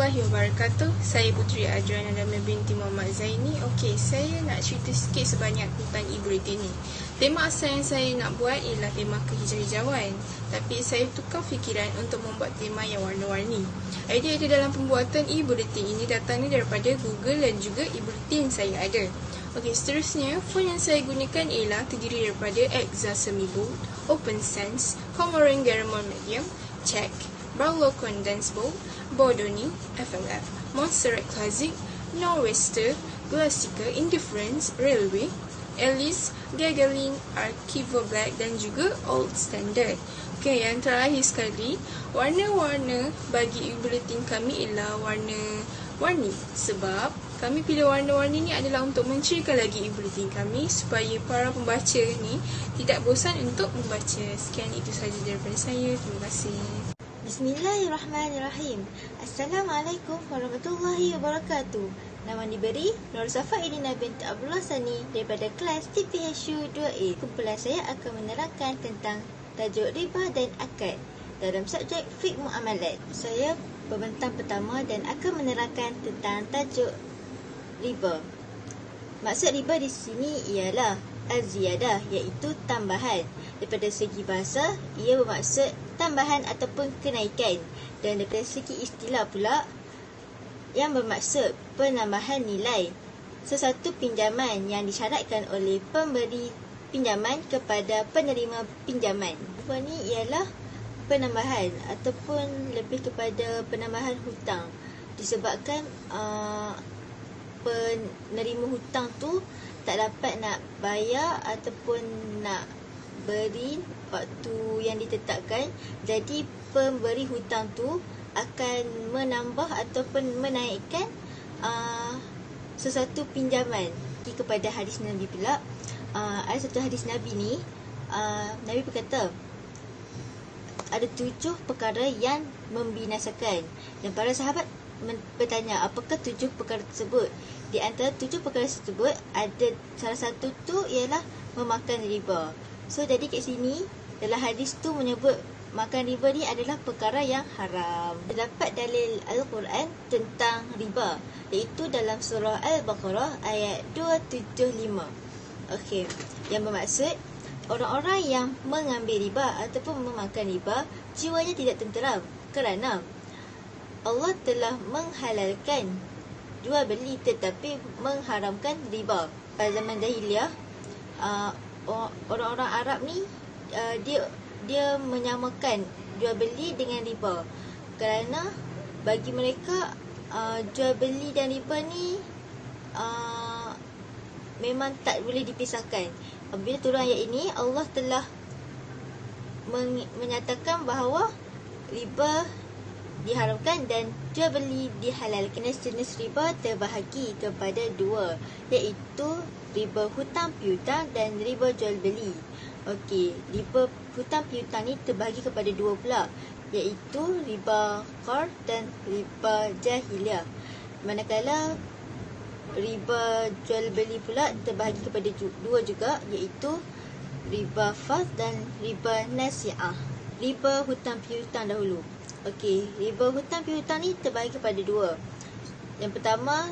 warahmatullahi wabarakatuh. Saya Puteri Adriana Damia binti Muhammad Zaini. Okey, saya nak cerita sikit sebanyak tentang e-bulletin ni. Tema asal yang saya nak buat ialah tema kehijau-hijauan, tapi saya tukar fikiran untuk membuat tema yang warna-warni. Idea dalam pembuatan e-bulletin ini datangnya daripada Google dan juga e-bulletin saya ada. Okey, seterusnya font yang saya gunakan ialah terdiri daripada Exasemi Bold, Open Sans, Comorin Garamond Medium, Check, Barlow Condensed Bold, Bordoni, FLF, Montserrat Classic, Norwester, Glassica, Indifference, Railway, Alice, Gagarin, Archivo Black dan juga Old Standard. Okey, yang terakhir sekali, warna-warna bagi e-bulletin kami ialah warna-warni. Sebab kami pilih warna-warni ni adalah untuk menceriakan lagi e-bulletin kami supaya para pembaca ni tidak bosan untuk membaca. Sekian itu sahaja daripada saya. Terima kasih. Bismillahirrahmanirrahim. Assalamualaikum warahmatullahi wabarakatuh. Nama diberi Nur Safa Edina binti Abdullah Sani daripada kelas TPHU 2A. Kumpulan saya akan menerangkan tentang tajuk riba dan akad dalam subjek fiqh muamalat. Saya pembentang pertama dan akan menerangkan tentang tajuk riba. Maksud riba di sini ialah az-ziyadah, iaitu tambahan. Daripada segi bahasa, ia bermaksud tambahan ataupun kenaikan, dan daripada segi istilah pula yang bermaksud penambahan nilai sesuatu pinjaman yang disyaratkan oleh pemberi pinjaman kepada penerima pinjaman. Apa ni ialah penambahan ataupun lebih kepada penambahan hutang, disebabkan penerima hutang tu tak dapat nak bayar ataupun nak beri waktu yang ditetapkan. Jadi pemberi hutang tu akan menambah ataupun menaikkan sesuatu pinjaman. Kepada hadis Nabi pula, ada satu hadis Nabi ni, Nabi berkata ada 7 perkara yang membinasakan, dan para sahabat bertanya apakah 7 perkara tersebut. Di antara 7 perkara tersebut ada salah satu tu ialah memakan riba. So jadi kat sini dalam hadis tu menyebut makan riba ni adalah perkara yang haram. Terdapat dalil Al-Quran tentang riba, iaitu dalam surah Al-Baqarah ayat 275. Okey, yang bermaksud orang-orang yang mengambil riba ataupun memakan riba jiwanya tidak tenteram, kerana Allah telah menghalalkan jual beli tetapi mengharamkan riba. Pada zaman jahiliah, orang-orang Arab ni dia menyamakan jual beli dengan riba, kerana bagi mereka jual beli dan riba ni memang tak boleh dipisahkan. Apabila turun ayat ini, Allah telah menyatakan bahawa riba diharamkan dan jual beli dihalalkan. Jenis riba terbahagi kepada 2, iaitu riba hutang piutang dan riba jual beli. Okey, riba hutang piutang ni terbahagi kepada 2 pula, iaitu riba qard dan riba jahiliah. Manakala riba jual beli pula terbahagi kepada 2 juga, iaitu riba fadl dan riba nasi'ah. Riba hutang piutang dahulu. Okey, riba hutang piutang ni terbahagi kepada 2. Yang pertama,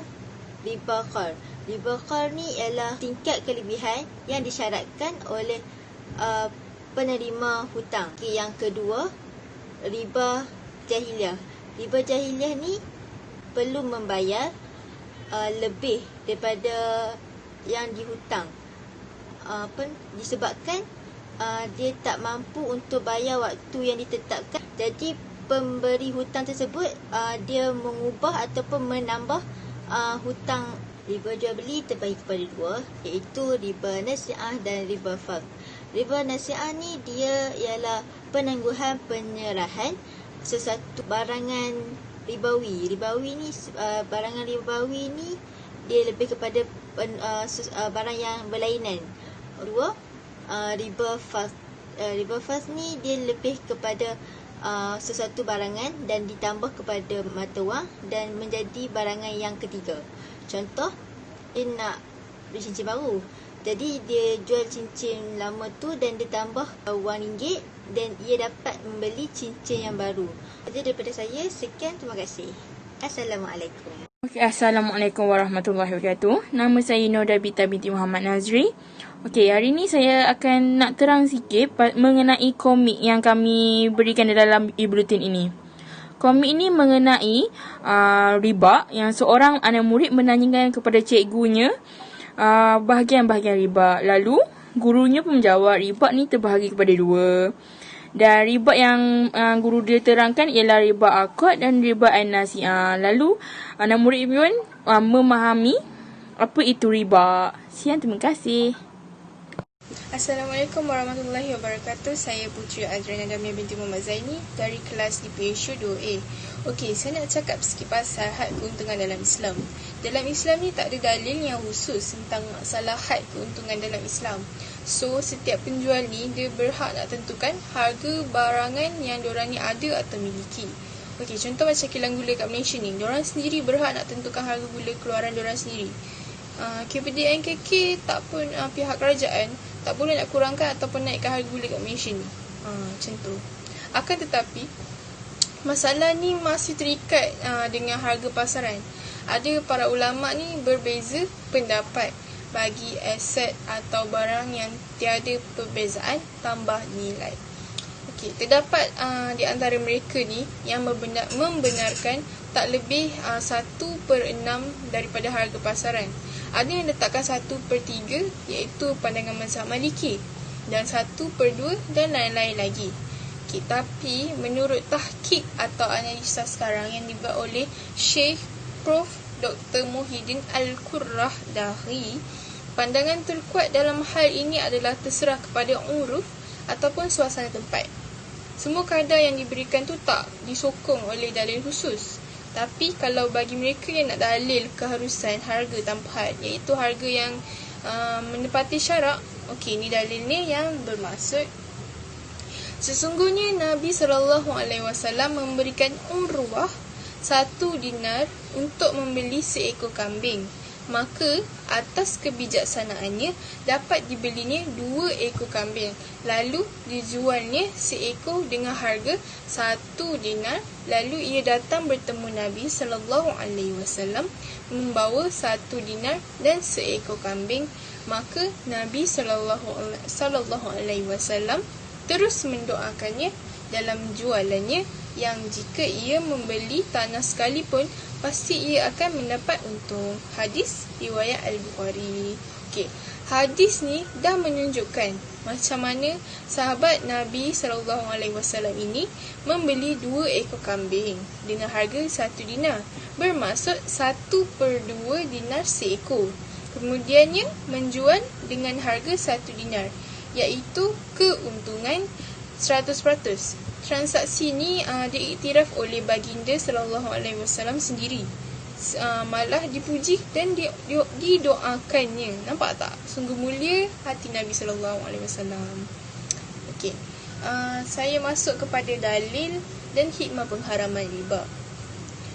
riba qard. Riba qard ni ialah tingkat kelebihan yang disyaratkan oleh penerima hutang. Okay, yang kedua, riba jahiliah. Riba jahiliah ni perlu membayar lebih daripada yang dihutang, disebabkan dia tak mampu untuk bayar waktu yang ditetapkan. Jadi pemberi hutang tersebut dia mengubah ataupun menambah hutang. Riba jual beli terbahagi kepada 2, iaitu riba nasi'ah dan riba fadl. Riba nasi'ah ni dia ialah penangguhan penyerahan sesuatu barangan ribawi. Ribawi ni barangan ribawi ni dia lebih kepada barang yang berlainan. 2, riba fadl. Riba fadl ni dia lebih kepada sesuatu barangan dan ditambah kepada mata wang dan menjadi barangan yang ketiga. Contoh, dia nak beli cincin baru, jadi dia jual cincin lama tu dan dia tambah wang ringgit dan ia dapat membeli cincin yang baru. Jadi daripada saya, sekian, terima kasih. Assalamualaikum. Okay, Assalamualaikum warahmatullahi wabarakatuh. Nama saya Noda Bita binti Muhammad Nazri. Okey, hari ni saya akan nak terang sikit mengenai komik yang kami berikan dalam e-bulletin ini. Komik ini mengenai riba, yang seorang anak murid menanyakan kepada cikgunya bahagian-bahagian riba. Lalu gurunya pun menjawab riba ni terbahagi kepada dua. Dan riba yang guru dia terangkan ialah riba akad dan riba an-nasi'ah. Lalu anak murid pun memahami apa itu riba. Sekian, terima kasih. Assalamualaikum warahmatullahi wabarakatuh. Saya Putri Adriana Damia binti Muhammad Zaini dari kelas DPSU 2A. Okey, saya nak cakap sikit pasal had keuntungan dalam Islam. Dalam Islam ni tak ada dalil yang khusus tentang masalah had keuntungan dalam Islam. So, setiap penjual ni dia berhak nak tentukan harga barangan yang diorang ni ada atau miliki. Okey, contoh macam kilang gula kat Malaysia ni, diorang sendiri berhak nak tentukan harga gula keluaran diorang sendiri. KPD NKK tak pun pihak kerajaan tak boleh nak kurangkan ataupun naikkan harga gula kat Malaysia ni. Macam tu. Akan tetapi, masalah ni masih terikat dengan harga pasaran. Ada para ulama ni berbeza pendapat bagi aset atau barang yang tiada perbezaan tambah nilai. Okey, terdapat di antara mereka ni yang membenarkan tak lebih 1/6 daripada harga pasaran. Ada yang letakkan 1/3 iaitu pandangan mazhab Maliki, dan 1/2 dan lain-lain lagi. Okay, tapi menurut tahqiq atau analisa sekarang yang dibuat oleh Syekh Prof. Dr. Muhyiddin Al-Qurrah Dahi, pandangan terkuat dalam hal ini adalah terserah kepada uruf ataupun suasana tempat. Semua kadar yang diberikan tu tak disokong oleh dalil khusus. Tapi kalau bagi mereka yang nak dalil keharusan harga tanpa had, iaitu harga yang menepati syarak, okey, ni dalil ni yang bermaksud sesungguhnya Nabi SAW memberikan urwah 1 dinar untuk membeli seekor kambing. Maka atas kebijaksanaannya dapat dibelinya 2 ekor kambing. Lalu dijualnya seekor dengan harga 1 dinar. Lalu ia datang bertemu Nabi SAW membawa 1 dinar dan seekor kambing. Maka Nabi SAW terus mendoakannya dalam jualannya, yang jika ia membeli tanah sekalipun pasti ia akan mendapat untung. Hadis riwayat Al-Bukhari. Okey, hadis ni dah menunjukkan macam mana sahabat Nabi SAW ini membeli 2 ekor kambing dengan harga 1 dinar. Bermaksud 1/2 dinar seekor. Kemudiannya menjual dengan harga 1 dinar, iaitu keuntungan 100%. Transaksi ni diiktiraf oleh baginda SAW sendiri. Malah dipuji dan didoakannya. Nampak tak? Sungguh mulia hati Nabi SAW. Okey. Saya masuk kepada dalil dan hikmah pengharaman riba.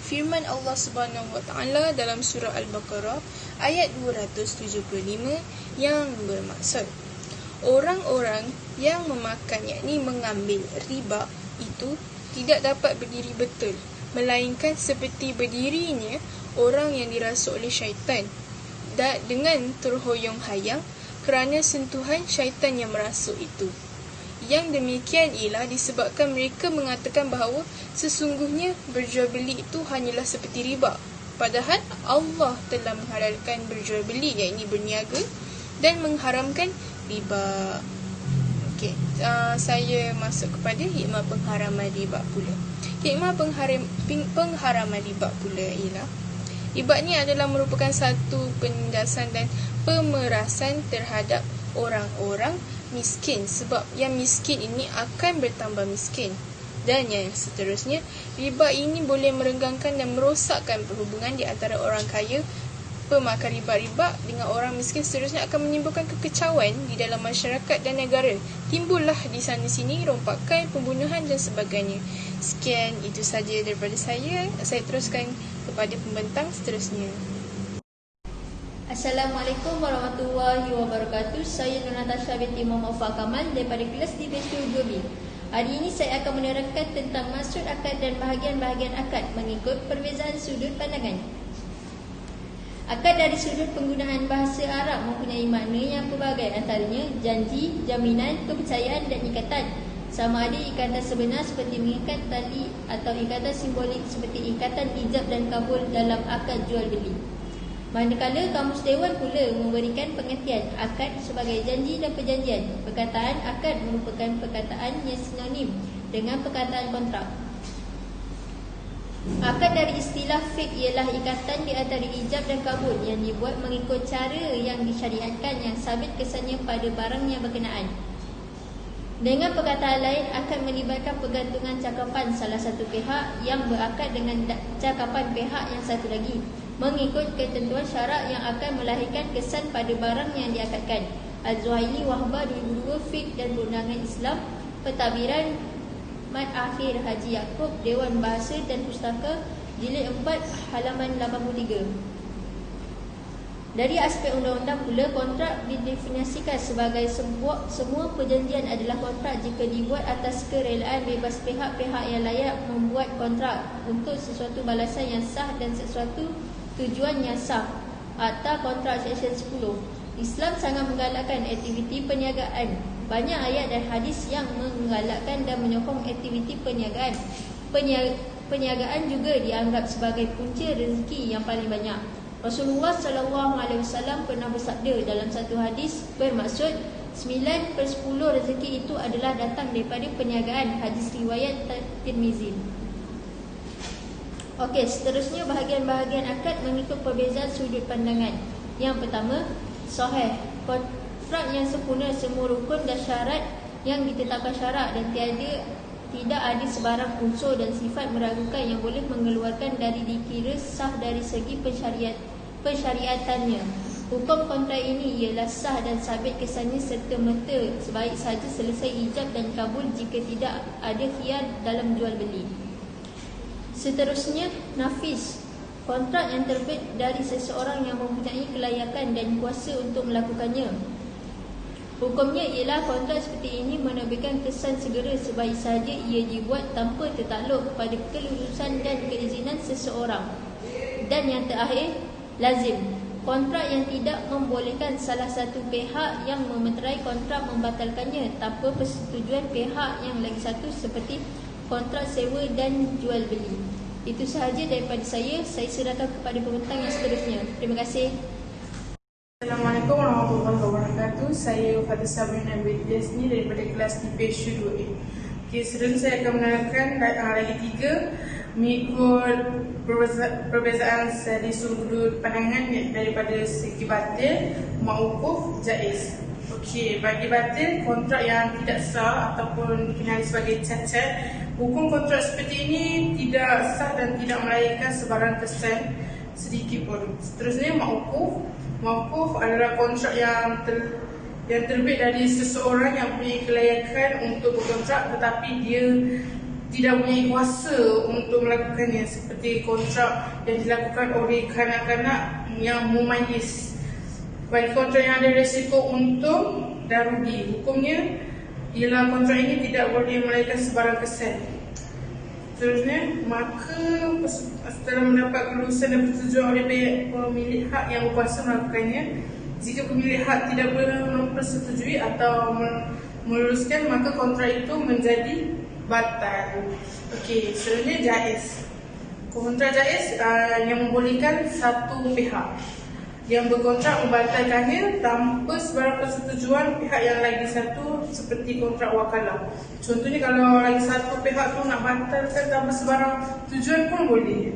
Firman Allah Subhanahu Wa Taala dalam surah Al-Baqarah ayat 275 yang bermaksud, orang-orang yang memakan, yakni mengambil riba itu tidak dapat berdiri betul, melainkan seperti berdirinya orang yang dirasuk oleh syaitan, dan dengan terhoyong hayang kerana sentuhan syaitan yang merasuk itu. Yang demikian ialah disebabkan mereka mengatakan bahawa sesungguhnya berjual beli itu hanyalah seperti riba, padahal Allah telah menghalalkan berjual beli, iaitu berniaga, dan mengharamkan riba. Okey, saya masuk kepada hikmah pengharaman riba pula. Hikmah pengharaman riba pula ialah, riba ni adalah merupakan satu penindasan dan pemerasan terhadap orang-orang miskin, sebab yang miskin ini akan bertambah miskin. Dan yang seterusnya, riba ini boleh merenggangkan dan merosakkan perhubungan di antara orang kaya, pemakan riba-riba dengan orang miskin. Seterusnya akan menimbulkan kekecauan di dalam masyarakat dan negara. Timbullah di sana sini rompakan, pembunuhan dan sebagainya. Sekian, itu saja daripada saya. Saya teruskan kepada pembentang seterusnya. Assalamualaikum warahmatullahi wabarakatuh. Saya Nur Natasha binti Muhammad Kamal daripada kelas DPSU 2B. Hari ini saya akan menerangkan tentang maksud akad dan bahagian-bahagian akad mengikut perbezaan sudut pandangan. Akad dari sudut penggunaan bahasa Arab mempunyai makna yang pelbagai, antaranya janji, jaminan, kepercayaan dan ikatan. Sama ada ikatan sebenar seperti mengikat tali atau ikatan simbolik seperti ikatan ijab dan kabul dalam akad jual beli. Manakala Kamus Dewan pula memberikan pengertian akad sebagai janji dan perjanjian. Perkataan akad merupakan perkataan yang sinonim dengan perkataan kontrak. Akad dari istilah fiqh ialah ikatan di antara ijab dan kabul yang dibuat mengikut cara yang disyariatkan yang sabit kesannya pada barang yang berkenaan. Dengan perkataan lain, akad melibatkan pergantungan cakapan salah satu pihak yang berakad dengan cakapan pihak yang satu lagi mengikut ketentuan syarak yang akan melahirkan kesan pada barang yang diakadkan. Az-Zuhaili, Wahbah 2002, Fiqh dan Perundangan Islam, Pentadbiran Mat Akhir Haji Yaakob, Dewan Bahasa dan Pustaka, Jilid 4, halaman 83. Dari aspek undang-undang pula, kontrak didefinisikan sebagai semua perjanjian adalah kontrak jika dibuat atas kerelaan bebas pihak-pihak yang layak membuat kontrak untuk sesuatu balasan yang sah dan sesuatu tujuan yang sah. Akta Kontrak Seksyen 10. Islam sangat menggalakkan aktiviti perniagaan. Banyak ayat dan hadis yang menggalakkan dan menyokong aktiviti perniagaan. Perniagaan juga dianggap sebagai punca rezeki yang paling banyak. Rasulullah SAW pernah bersabda dalam satu hadis bermaksud 9/10 rezeki itu adalah datang daripada perniagaan. Hadis riwayat Tirmizi. Okey, seterusnya bahagian-bahagian akad mengikut perbezaan sudut pandangan. Yang pertama, sahih. Kontrak yang sempurna, semua rukun dan syarat yang ditetapkan syarak dan tidak ada sebarang unsur dan sifat meragukan yang boleh mengeluarkan dari dikira sah dari segi pensyariatannya. Hukum kontrak ini ialah sah dan sabit kesannya serta merta sebaik sahaja selesai ijab dan kabul jika tidak ada khiyar dalam jual beli. Seterusnya, nafis. Kontrak yang terbit dari seseorang yang mempunyai kelayakan dan kuasa untuk melakukannya. Hukumnya ialah kontrak seperti ini menerbitkan kesan segera sebaik sahaja ia dibuat tanpa tertakluk pada kelulusan dan keizinan seseorang. Dan yang terakhir, lazim. Kontrak yang tidak membolehkan salah satu pihak yang memeterai kontrak membatalkannya tanpa persetujuan pihak yang lagi satu seperti kontrak sewa dan jual beli. Itu sahaja daripada saya. Saya serahkan kepada pembentang yang seterusnya. Terima kasih. Assalamualaikum warahmatullahi wabarakatuh. Saya Fathia Sabrina binti Desni daripada kelas TPSU 2A. Okey, seterusnya saya akan menerangkan lagi 3 mengikut perbezaan dari sudut pandangan daripada segi batil, mauquf, jaiz. Okey, bagi batil, kontrak yang tidak sah ataupun dikenali sebagai cacat. Hukum kontrak seperti ini tidak sah dan tidak melahirkan sebarang kesan sedikit pun. Seterusnya, mauquf. Mauquf adalah kontrak yang terbit dari seseorang yang punya kelayakan untuk berkontrak tetapi dia tidak punya kuasa untuk melakukannya, seperti kontrak yang dilakukan oleh kanak-kanak yang mumayyiz. Bagi kontrak yang ada risiko untung dan rugi, hukumnya ialah kontrak ini tidak boleh melahirkan sebarang kesan. Seterusnya, maka setelah mendapat kelulusan dan persetujuan oleh pemilik hak yang berkuasa melakukannya, jika pemilik hak tidak boleh mempersetujui atau meluluskan, maka kontrak itu menjadi batal. Okey, seterusnya jaiz. Kontrak jaiz yang membolehkan satu pihak yang berkontrak membatalkannya tanpa sebarang persetujuan pihak yang lagi satu, seperti kontrak wakalah. Contohnya, kalau lagi satu pihak tu nak batalkan tanpa sebarang tujuan pun boleh.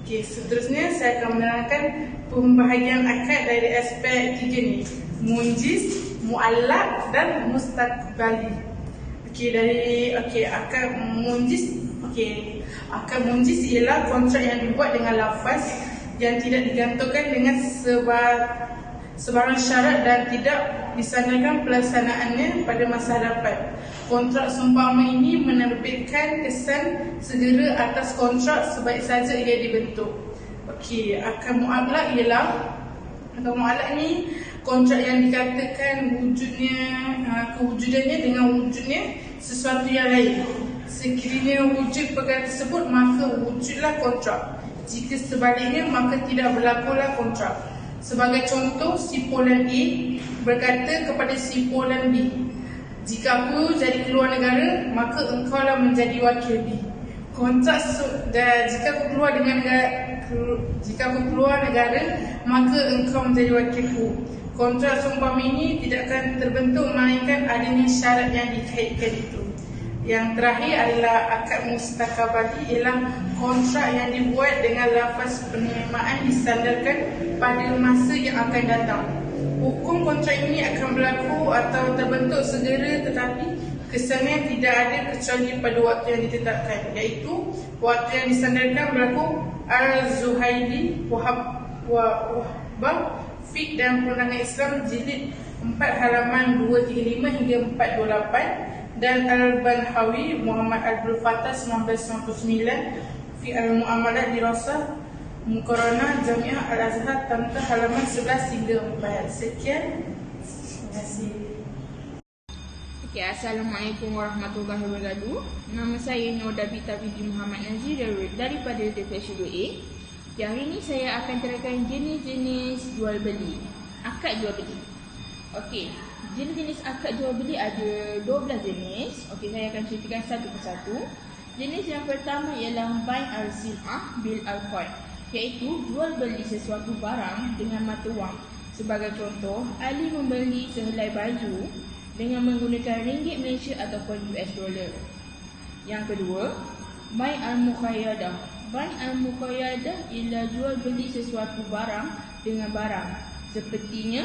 Okey, seterusnya saya akan menerangkan pembahagian akad dari aspek 3 ni: munjiz, muallaq dan mustaqbali. Akad munjiz. Akad munjiz ialah kontrak yang dibuat dengan lafaz yang tidak digantungkan dengan sebarang syarat dan tidak disandarkan pelaksanaannya pada masa hadapan. Kontrak seumpama ini menerbitkan kesan segera atas kontrak sebaik saja ia dibentuk. Okey, akad muallaq ialah, akad muallaq ni kontrak yang dikatakan wujudnya, kewujudannya dengan wujudnya sesuatu yang lain. Sekiranya wujud perkara tersebut, maka wujudlah kontrak. Jika sebaliknya, maka tidak berlakulah kontrak. Sebagai contoh, si Polan A berkata kepada si Polan B, jika aku jadi keluar negara, maka engkaulah menjadi wakil B. Kontrak jika aku keluar negara, maka engkau menjadi wakil ku. Kontrak seumpama ini tidak akan terbentuk melainkan adanya syarat yang dikaitkan itu. Yang terakhir adalah akad mustakabali, ialah kontrak yang dibuat dengan lafaz penerimaan disandarkan pada masa yang akan datang. Hukum kontrak ini akan berlaku atau terbentuk segera, tetapi kesannya tidak ada kecuali pada waktu yang ditetapkan, iaitu waktu yang disandarkan berlaku Al-Zuhaili, Wahbah, Fiqh dan Perundangan Islam jilid 4 halaman 235 hingga 428, dan Al-Banhawi Muhammad Abdul Fattah 1999 Fi Al-Mu'amalat Dirasah Muqaranah Jamiah Al-Azhar Tamtah halaman 11 hingga 4. Sekian. Terima kasih. Okay, Assalamualaikum warahmatullahi wabarakatuh. Nama saya Noda Bita binti Muhammad Nazri daripada DPS 2A. Okay, hari ini saya akan terangkan jenis-jenis jual beli, akad jual beli. Okey, jenis-jenis akad jual beli ada 12 jenis. Okey, saya akan ceritakan satu persatu. Jenis yang pertama ialah bai al-sil'ah bil al-qad, iaitu jual beli sesuatu barang dengan mata wang. Sebagai contoh, Ali membeli sehelai baju dengan menggunakan ringgit Malaysia ataupun US dollar. Yang kedua, bai al-muqayyadah. Bai al-muqayyadah ialah jual beli sesuatu barang dengan barang. Sepertinya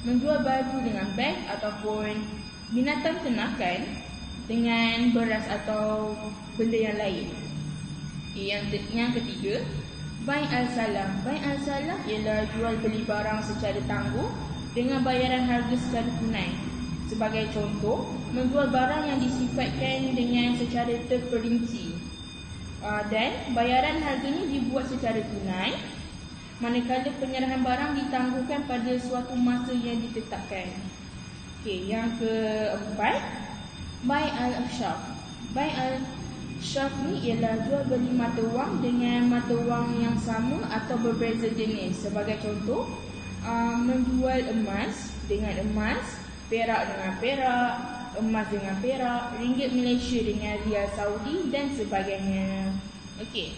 menjual baju dengan beg ataupun binatang ternakan dengan beras atau benda yang lain. Yang ketiga, bai al-salam. Bai al-salam ialah jual beli barang secara tangguh dengan bayaran harga secara tunai. Sebagai contoh, menjual barang yang disifatkan dengan secara terperinci dan bayaran harganya dibuat secara tunai, manakala penyerahan barang ditangguhkan pada suatu masa yang ditetapkan. Okey, yang keempat, bai al-shaf. Bai al-shaf ni ialah jual beli mata wang dengan mata wang yang sama atau berbeza jenis. Sebagai contoh, menjual emas dengan emas, perak dengan perak, emas dengan perak, ringgit Malaysia dengan rial Saudi dan sebagainya. Okey.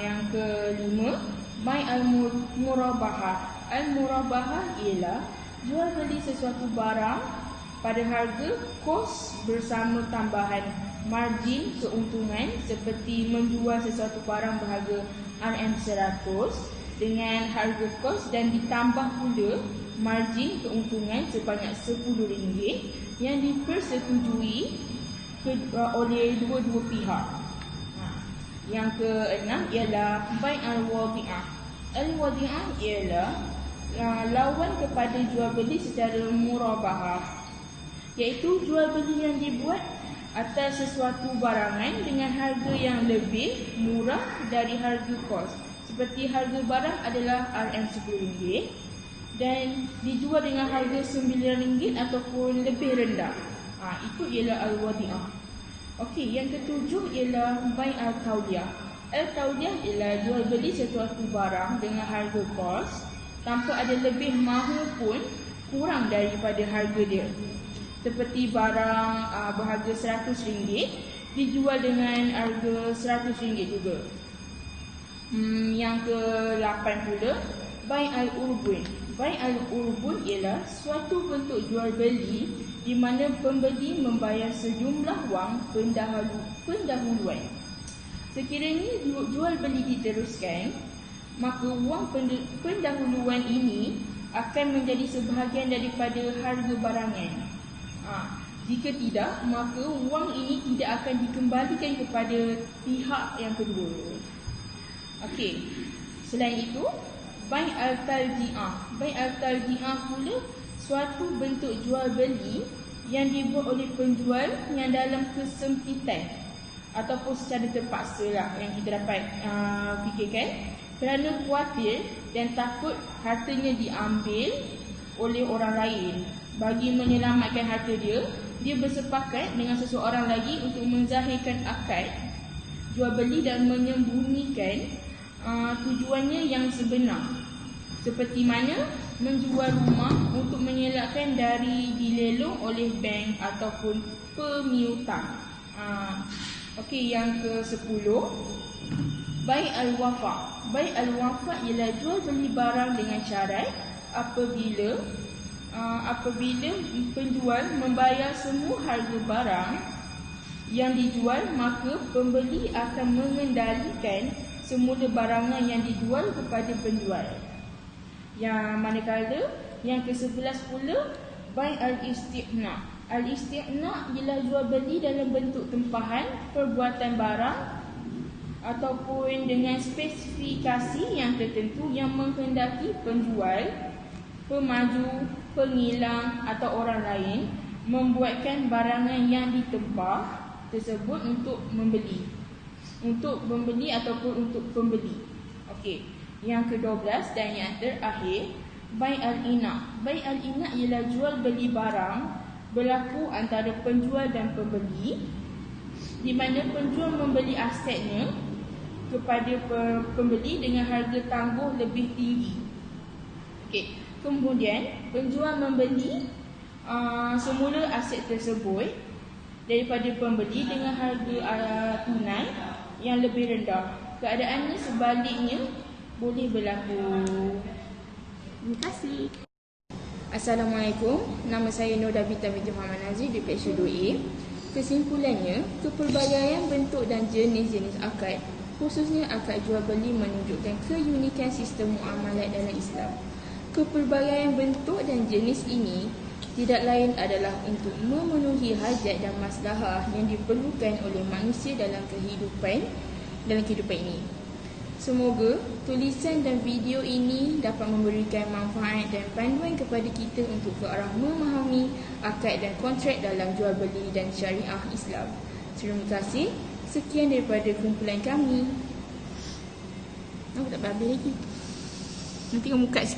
Yang kelima, bai al-murabahah. Al-murabahah ialah jual beli sesuatu barang pada harga kos bersama tambahan margin keuntungan, seperti menjual sesuatu barang berharga RM100 dengan harga kos dan ditambah pula margin keuntungan sebanyak RM10 yang dipersetujui oleh dua-dua pihak. Yang keenam ialah bai al-wadi'ah. Al-wadi'ah ialah lawan kepada jual beli secara murabahah, iaitu jual beli yang dibuat atas sesuatu barangan dengan harga yang lebih murah dari harga kos. Seperti harga barang adalah RM10 dan dijual dengan harga RM9 ataupun lebih rendah. Itu ialah al-wadi'ah. Okey, yang ketujuh ialah bai al-tawliyah. Al-tawliyah ialah jual beli sesuatu barang dengan harga kos tanpa ada lebih maupun kurang daripada harga dia. Seperti barang berharga RM100 dijual dengan harga RM100 juga. Yang ke-8 pula, bai al-urbun. Bai al-urbun ialah suatu bentuk jual beli di mana pembeli membayar sejumlah wang pendahuluan. Sekiranya jual beli diteruskan, maka wang pendahuluan ini akan menjadi sebahagian daripada harga barangan. Jika tidak, maka wang ini tidak akan dikembalikan kepada pihak yang kedua. Okey. Selain itu, bai al-talji'ah. Bai al-talji'ah pula suatu bentuk jual beli yang dibuat oleh penjual yang dalam kesempitan ataupun secara terpaksa lah yang kita dapat fikirkan, kerana khawatir dan takut hartanya diambil oleh orang lain. Bagi menyelamatkan harta dia, dia bersepakat dengan seseorang lagi untuk menzahirkan akad jual beli dan menyembunyikan tujuannya yang sebenar. Seperti mana menjual rumah untuk mengelakkan dari dilelong oleh bank ataupun pemiutang. Okey, yang ke-10, bai' al-wafa'. Bai' al-wafa' ialah jual beli barang dengan syarat apabila penjual membayar semua harga barang yang dijual, maka pembeli akan mengendalikan semula barangan yang dijual kepada penjual. Yang manakala yang ke-11 pula, bai' al-istiqna'. Al-istiqna' ialah jual beli dalam bentuk tempahan perbuatan barang ataupun dengan spesifikasi yang tertentu yang menghendaki penjual, pemaju, pengilang atau orang lain membuatkan barangan yang ditempah tersebut untuk membeli ataupun untuk pembeli. Okey, yang ke-12 dan yang terakhir, bai' al-ina'. Bai' al-ina' ialah jual beli barang berlaku antara penjual dan pembeli, di mana penjual membeli asetnya kepada pembeli dengan harga tangguh lebih tinggi. Okey, kemudian penjual membeli semula aset tersebut daripada pembeli dengan harga tunai yang lebih rendah. Keadaannya sebaliknya boleh berlaku. Terima kasih. Assalamualaikum. Nama saya Nur Dabita binti Muhammad Nazri di Peksha 2A. Kesimpulannya, kepelbagaian bentuk dan jenis-jenis akad, khususnya akad jual beli, menunjukkan keunikan sistem muamalat dalam Islam. Kepelbagaian bentuk dan jenis ini tidak lain adalah untuk memenuhi hajat dan maslahah yang diperlukan oleh manusia dalam kehidupan ini. Semoga tulisan dan video ini dapat memberikan manfaat dan panduan kepada kita untuk ke arah memahami akad dan kontrak dalam jual beli dan syariah Islam. Terima kasih. Sekian daripada kumpulan kami. Aku tak habis lagi. Nanti kamu buka sikit.